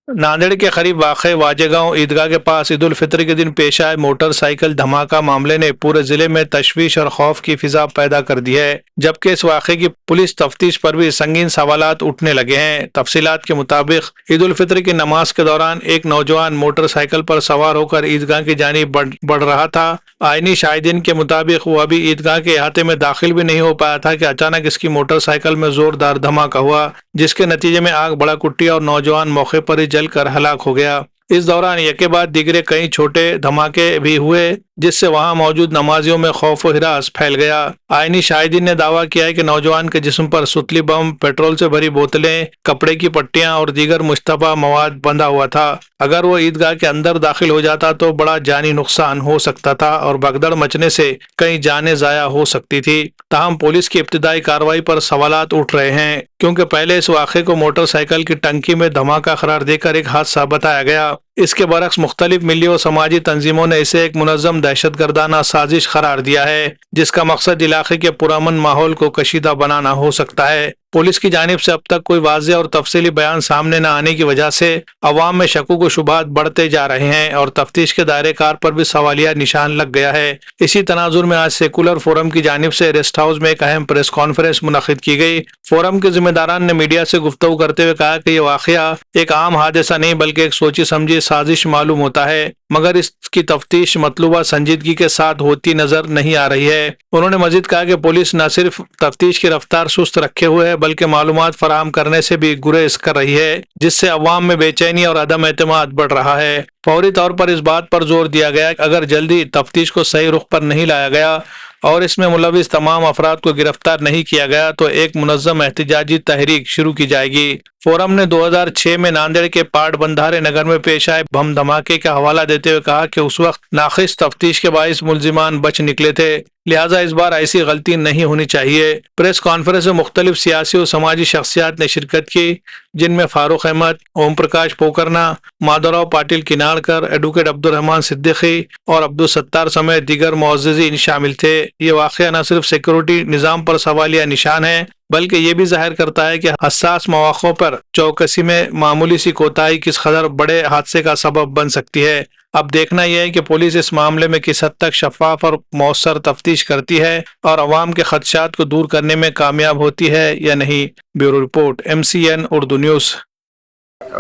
नांदेड़ के करीब वाक़ वाजेगांव ईदगाह के पास ईद उल फितर के दिन पेश आए मोटरसाइकिल धमाका मामले ने पूरे जिले में तशवीश और खौफ की फिजा पैदा कर दी है, जबकि इस वाक़े की पुलिस तफ्तीश पर भी संगीन सवालात उठने लगे हैं। तफसीलात के मुताबिक ईद उल फितर की नमाज के दौरान एक नौजवान मोटरसाइकिल पर सवार होकर ईदगाह की जानिब बढ़ रहा था। आईनी शाहिदीन के मुताबिक वो अभी ईदगाह के अहाते में दाखिल भी नहीं हो पाया था कि अचानक इसकी मोटरसाइकिल में जोरदार धमाका हुआ, जिसके नतीजे में आग भड़क उठी और नौजवान मौके पर ही जलकर हलाक हो गया। इस दौरान यके बाद दीगरे कई छोटे धमाके भी हुए, जिससे वहां मौजूद नमाजियों में खौफ व हिरास फैल गया। आईनी शाहिदीन ने दावा किया है कि नौजवान के जिस्म पर सुतली बम, पेट्रोल से भरी बोतलें, कपड़े की पट्टियां और दीगर मुश्तबा मवाद बंधा हुआ था। अगर वो ईदगाह के अंदर दाखिल हो जाता तो बड़ा जानी नुकसान हो सकता था और भगदड़ मचने से कई जानें जाया हो सकती थी। ताहम पुलिस की इब्तिदाई कार्रवाई पर सवालात उठ रहे हैं, क्योंकि पहले इस वाक़े को मोटरसाइकिल की टंकी में धमाका करार देकर एक हादसा बताया गया। इसके बरक्स मुख्तलिफ मिली और समाजी तंजीमों ने इसे एक मुनज़्ज़म दहशतगर्दाना साजिश करार दिया है, जिसका मकसद इलाके के पुरअमन माहौल को कशीदा बनाना हो सकता है। पुलिस की जानिब से अब तक कोई वाज़ेह और तफसीली बयान सामने न आने की वजह से अवाम में शकूक व शुबहात बढ़ते जा रहे हैं और तफ्तीश के दायरे कार पर भी सवालिया निशान लग गया है। इसी तनाजुर में आज सेकुलर फोरम की जानिब से रेस्ट हाउस में एक अहम प्रेस कॉन्फ्रेंस मुनक्किद की गई। फोरम के जिम्मेदारान ने मीडिया से गुफ्तगू करते हुए कहा कि यह वाक़या एक आम हादसा नहीं बल्कि एक सोची समझी साजिश मालूम होता है, मगर इसकी तफ्तीश मतलूबा संजीदगी के साथ होती नजर नहीं आ रही है। उन्होंने मजीद कहा कि पुलिस न सिर्फ तफ्तीश की रफ्तार सुस्त रखे हुए है बल्कि मालूमात फराहम करने से भी गुरेज कर रही है, जिससे अवाम में बेचैनी और अदम एतमाद बढ़ रहा है। फौरी तौर पर इस बात पर जोर दिया गया कि अगर जल्दी तफ्तीश को सही रुख पर नहीं लाया गया और इसमें मुलविस तमाम अफराद को गिरफ्तार नहीं किया गया तो एक मुनज़्ज़म एहतिजाजी तहरीक शुरू की जाएगी। फोरम ने 2006 में नांदेड़ के पाट बंधारे नगर में पेश आए बम धमाके का हवाला देते हुए कहा कि उस वक्त नाखिस तफ्तीश के बाइस मुल्जिमान बच निकले थे, लिहाजा इस बार ऐसी गलती नहीं होनी चाहिए। प्रेस कॉन्फ्रेंस में मुख्तलिफ सियासी और समाजी शख्सियात ने शिरकत की, जिनमें फारूक अहमद, ओम प्रकाश पोकरना, माधवराव पाटिल किनाड़कर, एडवोकेट अब्दुल रहमान सिद्दीकी और अब्दुल सत्तार समेत दीगर मुअज़्ज़िज़ीन शामिल थे। ये वाक़या न सिर्फ सिक्योरिटी निज़ाम पर सवालिया निशान है बल्कि ये भी जाहिर करता है कि हसास मौक़ों पर चौकसी में मामूली सी कोताही किस कदर बड़े हादसे का सबब बन सकती है। अब देखना यह है कि पुलिस इस मामले में किस हद तक शफाफ और मौसर तफ्तीश करती है और अवाम के खदशात को दूर करने में कामयाब होती है या नहीं। Bureau report, MCN Urdu news.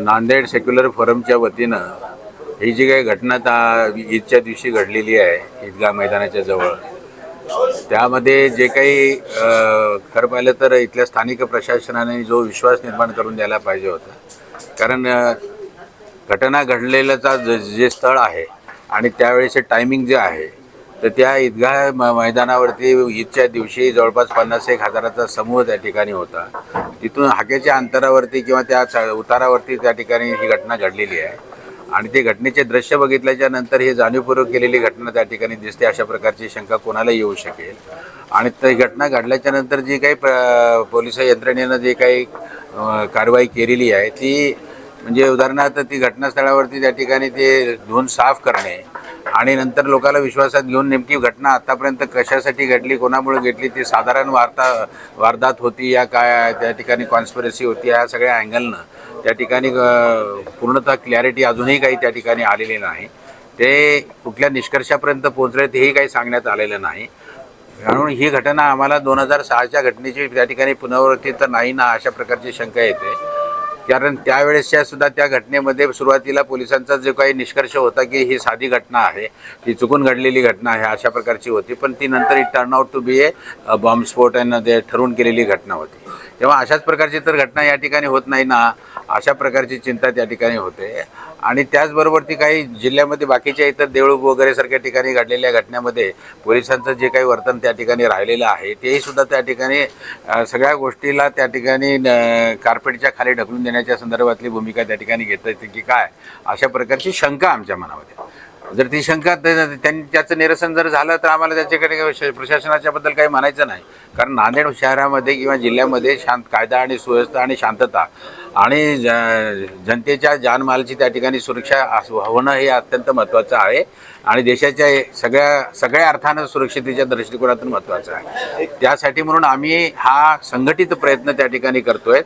Nanded secular फोरमच्या वतीनं ही जी काही घटना ईदच्या दिवशी घडलेली आहे ईदगाह मैदानाच्या जवळ, त्यामध्ये जे काही खरं पाहिलं तर इथल्या स्थानिक प्रशासनाने जो विश्वास निर्माण करून द्यायला पाहिजे होता, कारण घटना घडलेल्याचा जे स्थळ आहे आणि त्यावेळेचे टायमिंग जे आहे तर त्या ईदगाह मैदानावरती ईदच्या दिवशी जवळपास 50-1 हजाराचा समूह त्या ठिकाणी होता। तिथून हाकेच्या अंतरावरती किंवा त्या उतारावरती त्या ठिकाणी ही घटना घडलेली आहे आणि ते घटनेचे दृश्य बघितल्याच्या नंतर हे जाणीवपूर्वक केलेली घटना त्या ठिकाणी दिसते, अशा प्रकारची शंका कोणाला येऊ शकेल। आणि ती घटना घडल्याच्या नंतर जी काही पोलीस यंत्रणेनं जे काही कारवाई केलेली आहे ती म्हणजे उदाहरणार्थ ती घटनास्थळावरती त्या ठिकाणी ते धुवून साफ करणे आणि नंतर लोकांना विश्वासात घेऊन नेमकी घटना आतापर्यंत कशासाठी घडली, कोणामुळे घडली, ती साधारण वारदात होती या काय त्या ठिकाणी कॉन्स्पिरसी होती, या सगळ्या अँगलनं त्या ठिकाणी पूर्णतः क्लॅरिटी अजूनही काही त्या ठिकाणी आलेली नाही। ते कुठल्या निष्कर्षापर्यंत पोहोचले तेही काही सांगण्यात आलेलं नाही। म्हणून ही घटना आम्हाला 2006च्या घटनेची त्या ठिकाणी पुनरावृत्ती तर नाही ना अशा प्रकारची शंका येते, कारण त्यावेळेसच्या सुद्धा त्या घटनेमध्ये सुरुवातीला पोलिसांचा जो काही निष्कर्ष होता की ही साधी घटना आहे, ती चुकून घडलेली घटना आहे अशा प्रकारची होती, पण ती नंतर it turn out to be ए बॉम्बस्फोट आणि ठरवून केलेली घटना होती। तेव्हा अशाच प्रकारची तर घटना या ठिकाणी होत नाही ना अशा प्रकारची चिंता त्या ठिकाणी होते। आणि त्याचबरोबर ती काही जिल्ह्यामध्ये बाकीच्या इतर देऊळ वगैरे सारख्या ठिकाणी घडलेल्या घटनेमध्ये पोलिसांचं जे काही वर्तन त्या ठिकाणी राहिलेलं आहे तेही सुद्धा त्या ठिकाणी सगळ्या गोष्टीला त्या ठिकाणी कार्पेटच्या खाली ढकलून देण्याच्या संदर्भातली भूमिका त्या ठिकाणी घेता येते की काय अशा प्रकारची शंका आमच्या मनामध्ये। जर ती शंका त्यांनी त्याचं निरसन जर झालं तर आम्हाला त्याच्याकडे प्रशासनाच्या बद्दल काही म्हणायचं नाही, कारण नांदेड शहरामध्ये किंवा जिल्ह्यामध्ये कायदा आणि सुव्यवस्था आणि शांतता आणि जनतेच्या जानमालाची त्या ठिकाणी सुरक्षा होणं हे अत्यंत महत्त्वाचं आहे आणि देशाच्या सगळ्या अर्थानं सुरक्षितेच्या दृष्टिकोनातून महत्त्वाचं आहे। त्यासाठी म्हणून आम्ही हा संघटित प्रयत्न त्या ठिकाणी करतोय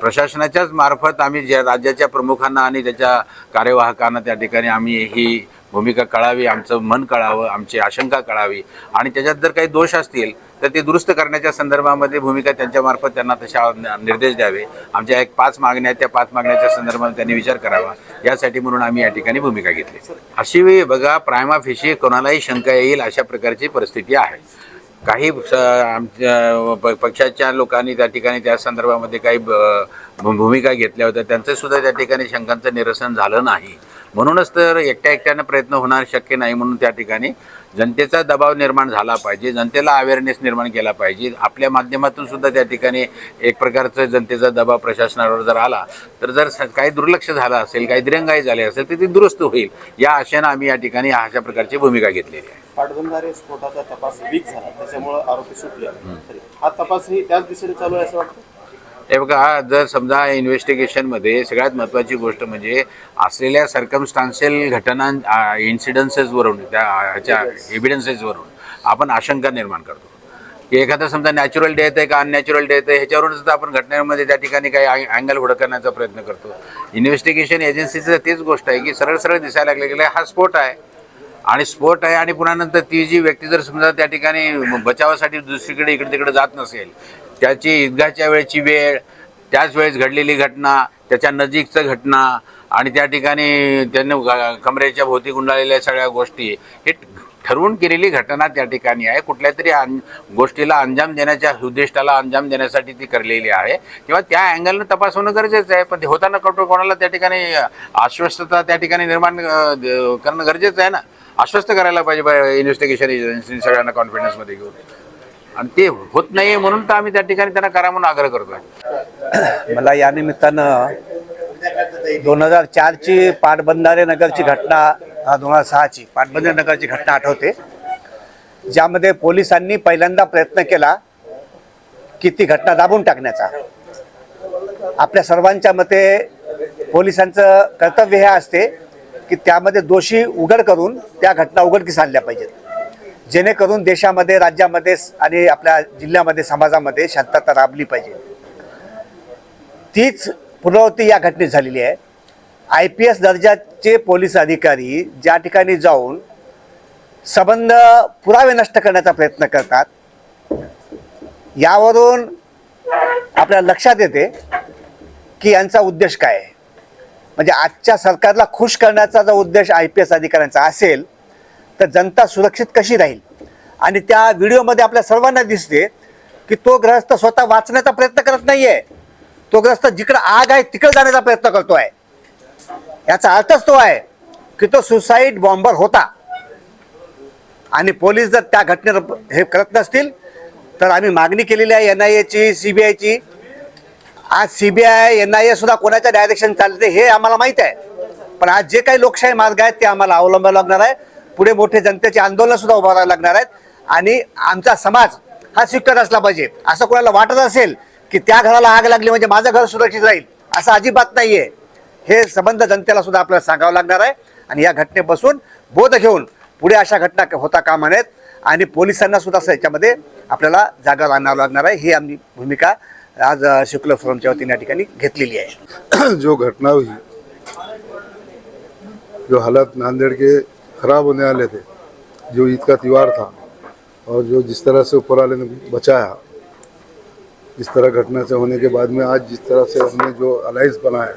प्रशासनाच्याच मार्फत आम्ही ज्या राज्याच्या प्रमुखांना आणि त्याच्या कार्यवाहकांना त्या ठिकाणी आम्ही ही भूमिका कळावी, आमचं मन कळावं, आमची आशंका कळावी आणि त्याच्यात जर काही दोष असतील तर ते दुरुस्त करण्याच्या संदर्भामध्ये भूमिका त्यांच्यामार्फत त्यांना तशा निर्देश द्यावे. आमच्या एक 5 मागण्या आहेत, त्या 5 मागण्याच्या संदर्भात त्यांनी विचार करावा यासाठी म्हणून आम्ही या ठिकाणी भूमिका घेतली. अशी वेळी बघा प्रायमा फेशी कोणालाही शंका येईल अशा प्रकारची परिस्थिती आहे. काही आमच्या पक्षाच्या लोकांनी त्या ठिकाणी त्या संदर्भामध्ये काही भूमिका घेतल्या होत्या, त्यांचं सुद्धा त्या ठिकाणी शंकांचं निरसन झालं नाही. म्हणूनच तर एकट्यानं प्रयत्न होणार शक्य नाही. म्हणून त्या ठिकाणी जनतेचा दबाव निर्माण झाला पाहिजे, जनतेला अवेअरनेस निर्माण केला पाहिजे. आपल्या माध्यमातून सुद्धा त्या ठिकाणी एक प्रकारचा जनतेचा दबाव प्रशासनावर जर आला तर जर काही दुर्लक्ष झालं असेल, काही दिरंगाई झाली असेल तर ती दुरुस्त होईल या आशेनं आम्ही या ठिकाणी अशा प्रकारची भूमिका घेतलेली आहे. पाटबंधारे स्फोटाचा तपास वीक झाला, त्याच्यामुळे आरोपी सुटले. हा तपासही त्याच दिशेने चालू आहे असं वाटतं. हे बघा, जर समजा इन्व्हेस्टिगेशनमध्ये सगळ्यात महत्त्वाची गोष्ट म्हणजे असलेल्या सर्कमस्टान्शियल घटना इन्सिडन्सेसवरून त्या ह्याच्या एव्हिडन्सेसवरून आपण आशंका निर्माण करतो की एखादा समजा नॅचरल डेथ आहे का अननॅचरल डेथ आहे ह्याच्यावरून सुद्धा आपण घटनेमध्ये त्या ठिकाणी काही अँगल हुडकण्याचा प्रयत्न करतो. इन्व्हेस्टिगेशन एजन्सीचं तेच गोष्ट आहे की सरळ सरळ दिसायला लागले हा स्फोट आहे आणि स्फोट आहे आणि पुन्हा नंतर ती जी व्यक्ती जर समजा त्या ठिकाणी बचावासाठी दुसरीकडे इकडे तिकडे जात नसेल, त्याची ईदगाहच्या वेळेची वेळ, त्याच वेळेस घडलेली घटना, त्याच्या नजीकचं घटना आणि त्या ठिकाणी त्यांनी कमरेच्या भोवती गुंडाळलेल्या सगळ्या गोष्टी हे ठरवून केलेली घटना त्या ठिकाणी आहे. कुठल्या तरी गोष्टीला अंजाम देण्याच्या उद्दिष्टाला अंजाम देण्यासाठी ती करलेली आहे किंवा त्या अँगलनं तपास होणं गरजेचं आहे. पण ते होताना कोणाला त्या ठिकाणी आश्वस्तता त्या ठिकाणी निर्माण करणं गरजेचं आहे ना. आश्वस्त करायला पाहिजे इन्व्हेस्टिगेशन एजन्सी सगळ्यांना कॉन्फिडन्समध्ये घेऊन, आणि ते होत नाही म्हणून तर आम्ही त्या ठिकाणी त्यांना करा म्हणून आग्रह करतोय. मला या निमित्तानं 2004ची पाटबंधारे नगरची घटना, 2006ची पाटबंधारे नगरची घटना आठवते, ज्यामध्ये पोलिसांनी पहिल्यांदा प्रयत्न केला की ती घटना दाबून टाकण्याचा. आपल्या सर्वांच्या मते पोलिसांचं कर्तव्य हे असते की त्यामध्ये दोषी उघड करून त्या घटना उघडकीस आणल्या पाहिजेत, जेणेकरून देशामध्ये, राज्यामध्ये आणि आपल्या जिल्ह्यामध्ये, समाजामध्ये शांतता राबली पाहिजे. तीच पुनरावृत्ती या घटनेत झालेली आहे. IPS दर्जाचे पोलीस अधिकारी ज्या ठिकाणी जाऊन संबंध पुरावे नष्ट करण्याचा प्रयत्न करतात, यावरून आपल्याला लक्षात येते की यांचा उद्देश काय आहे. म्हणजे आजच्या सरकारला खुश करण्याचा जो उद्देश IPS अधिकाऱ्यांचा असेल तर जनता सुरक्षित कशी राहील. आणि त्या व्हिडिओमध्ये आपल्या सर्वांना दिसते की तो ग्रस्त स्वतः वाचण्याचा प्रयत्न करत नाही आहे, तो ग्रस्त जिकडं आग आहे तिकडे जाण्याचा प्रयत्न करतो आहे. याचा अर्थच तो आहे की तो सुसाईड बॉम्बर होता. आणि पोलीस जर त्या घटनेला हे करत नसतील तर आम्ही मागणी केलेली आहे NIAची, CBIची. आज CBI NIA सुद्धा कोणाच्या डायरेक्शन चालते हे आम्हाला माहीत आहे, पण आज जे काही लोकशाही मार्ग आहेत ते आम्हाला अवलंबावं लागणार आहे. पुढे मोठे जनतेचे आंदोलन सुद्धा उभारावं लागणार आहेत आणि आमचा समाज हा सिक्युअर असला पाहिजे. असं कोणाला वाटत असेल की त्या घराला आग लागली म्हणजे माझं घर सुरक्षित राहील, असं अजिबात नाही आहे. हे संबंध जनतेला सुद्धा आपल्याला सांगावं लागणार आहे आणि या घटनेपासून बोध घेऊन पुढे अशा घटना होता कामा नयेत आणि पोलिसांना सुद्धा याच्यामध्ये आपल्याला जागा आणावं लागणार आहे. ही आमची भूमिका आज सेक्युलर फोरमच्या वतीने या ठिकाणी घेतलेली आहे. जो घटना हुई, जो हालात नांदेड़ के खराब होने वाले थे, जो ईद का त्यौहार था और जो जिस तरह से ऊपर वाले ने बचाया, जिस तरह घटना से होने के बाद में आज जिस तरह से हमने जो अलायंस बनाया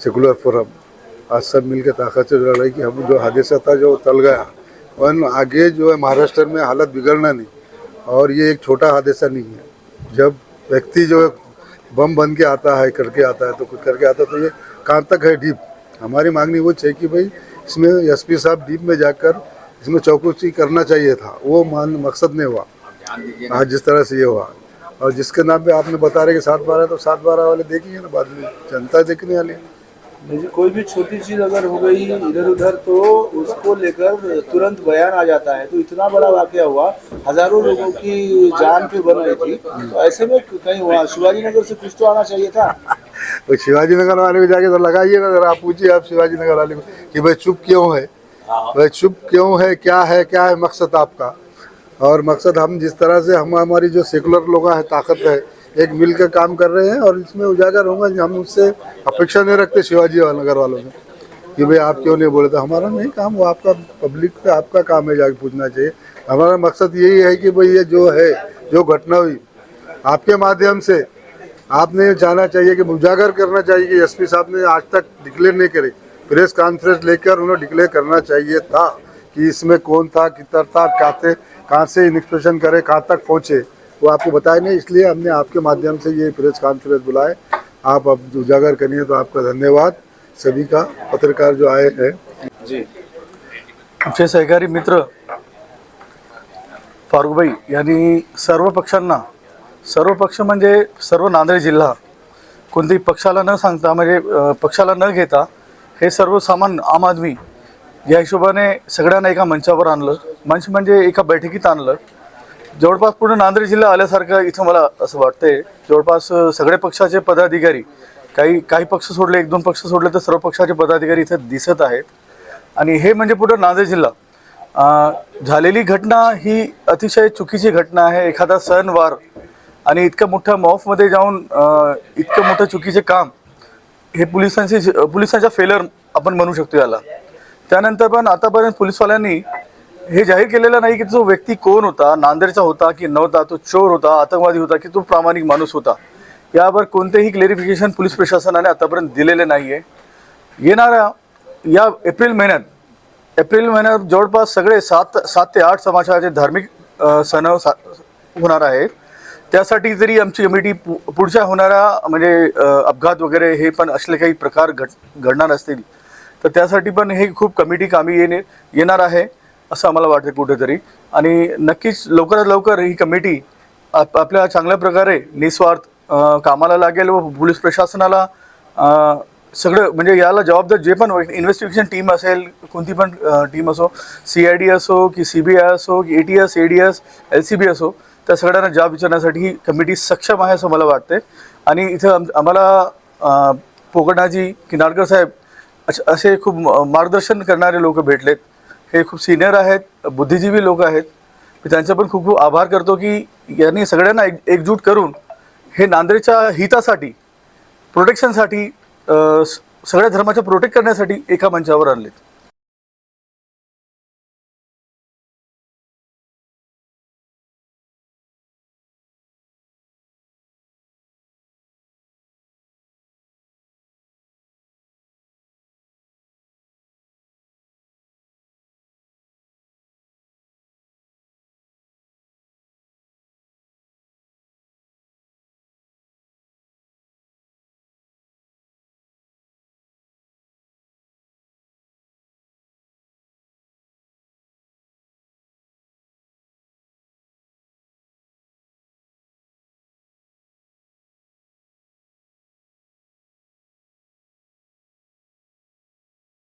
सेकुलर फोरम, आज सब मिलकर ताकत से लड़ रही कि हम जो हादसा था जो टल गया और आगे जो है महाराष्ट्र में हालत बिगड़ना नहीं. और ये एक छोटा हादसा नहीं है. जब व्यक्ति जो बम बन के आता है, करके आता है, तो कुछ करके आता है, तो ये कहाँ तक है डीप. हमारी मांगनी वो है कि भाई इसमें SP साहब डीप में जाकर इसमें चौकसी करना चाहिए था. वो मकसद नहीं हुआ आज जिस तरह से ये हुआ. और जिसके नाम पे आपने बता रहे कि 7/12 तो 7/12 वाले देखेंगे ना, बाद में जनता देखने वाली. कोई भी छोटी चीज अगर हो गई इधर उधर तो उसको लेकर तुरंत बयान आ जाता है. तो इतना बड़ा वाकया हुआ, हजारों लोगों की जान पे बन रही थी, तो ऐसे में कहीं वहाँ शिवाजी नगर से कुछ तो आना चाहिए था. तो शिवाजी नगर वाले को जाके तो लगाइए ना, जरा आप पूछिए आप शिवाजी नगर वाले को कि भाई चुप क्यों है, भाई चुप क्यों है, क्या मकसद आपका. और मकसद हम जिस तरह से हमारी जो सेकुलर लोग हैं ताकत है एक मिलकर काम कर रहे हैं और इसमें उजागर होगा। हम उससे अपेक्षा नहीं रखते शिवाजी नगर वालों से कि भाई आप क्यों नहीं बोले, तो हमारा नहीं काम, वो आपका पब्लिक पे आपका काम है, जाके पूछना चाहिए। हमारा मकसद यही है कि भाई ये जो है, जो घटना हुई, आपके माध्यम से आपने जाना चाहिए कि उजागर करना चाहिए कि एसपी साहब ने आज तक डिक्लेयर नहीं करे। प्रेस कॉन्फ्रेंस लेकर उन्हें डिक्लेयर करना चाहिए था कि इसमें कौन था, कितना था, कहाँ से इन्वेस्टिगेशन करे, कहाँ तक पहुँचे, वो आपको बताया नहीं। इसलिए हमने आपके माध्यम से ये प्रेस कॉन्फ्रेंस बुलाए। आप अब उजागर करिए तो आपका धन्यवाद सभी का, पत्रकार जो आए हैं। जी आमचे सहकारी मित्र फारुकभाई यांनी सर्व पक्षांना, सर्व पक्ष म्हणजे सर्व नांदेड जिल्हा, कोणत्याही पक्षाला न सांगता, म्हणजे पक्षाला न घेता हे सर्व सामान्य आम आदमी या हिशोबाने सगळ्यांना एका मंचावर आणलं, मंच म्हणजे एका बैठकीत आणलं। जवळपास पूर्ण नांदेड जिल्हा आल्यासारखं इथं मला असं वाटतंय। जवळपास सगळे पक्षाचे पदाधिकारी, काही पक्ष सोडले, 1-2 पक्ष सोडले तर सर्व पक्षाचे पदाधिकारी इथं दिसत आहेत। आणि हे म्हणजे पूर्ण नांदेड जिल्हा। झालेली घटना ही अतिशय चुकीची घटना आहे। एखादा सणवार आणि इतक्या मोठ्या मॉफमध्ये जाऊन इतकं मोठं चुकीचे काम, हे पोलिसांच्या फेलर आपण म्हणू शकतो याला। त्यानंतर पण आतापर्यंत पोलिसवाल्यांनी हे जाहीर केलेलं नाही की तो व्यक्ती कोण होता, नांदेडचा होता की नव्हता, तो चोर होता, आतंकवादी होता की तो प्रामाणिक माणूस होता, यावर कोणतेही क्लेरिफिकेशन पोलीस प्रशासनाने आतापर्यंत दिलेले नाही आहे। येणाऱ्या या एप्रिल महिन्यात जवळपास सगळे 7 ते 8 समाजाचे धार्मिक सण होणार आहेत। त्यासाठी जरी आमची कमिटी पुढच्या होणाऱ्या म्हणजे अपघात वगैरे हे पण असले काही प्रकार घडणार असतील तर त्यासाठी पण हे खूप कमिटी कामी येणार आहे असं आम्हाला वाटतं कुठेतरी। आणि नक्कीच लवकरात लवकर ही कमिटी आपल्या चांगल्या प्रकारे निस्वार्थ कामाला लागेल व पोलीस प्रशासनाला सगळं म्हणजे याला जबाबदार जे पण इन्व्हेस्टिगेशन टीम असेल, कोणती पण टीम असो, CID असो की CBI असो की ATS, ADS, LCB असो, त्या सगळ्यांना जाब विचारण्यासाठी ही कमिटी सक्षम आहे असं मला वाटते। आणि इथं आम्हाला पोकटनाजी किनाळकर साहेब असे खूप मार्गदर्शन करणारे लोक भेटलेत। हे खूप सिनियर आहेत, बुद्धिजीवी लोक आहेत। मी त्यांचा पण खूप खूप आभार करतो की यांनी सगळ्यांना एकजूट करून हे नांदेडच्या हितासाठी, प्रोटेक्शनसाठी, सगळ्या धर्माच्या प्रोटेक्ट करण्यासाठी एका मंचावर आणलेत।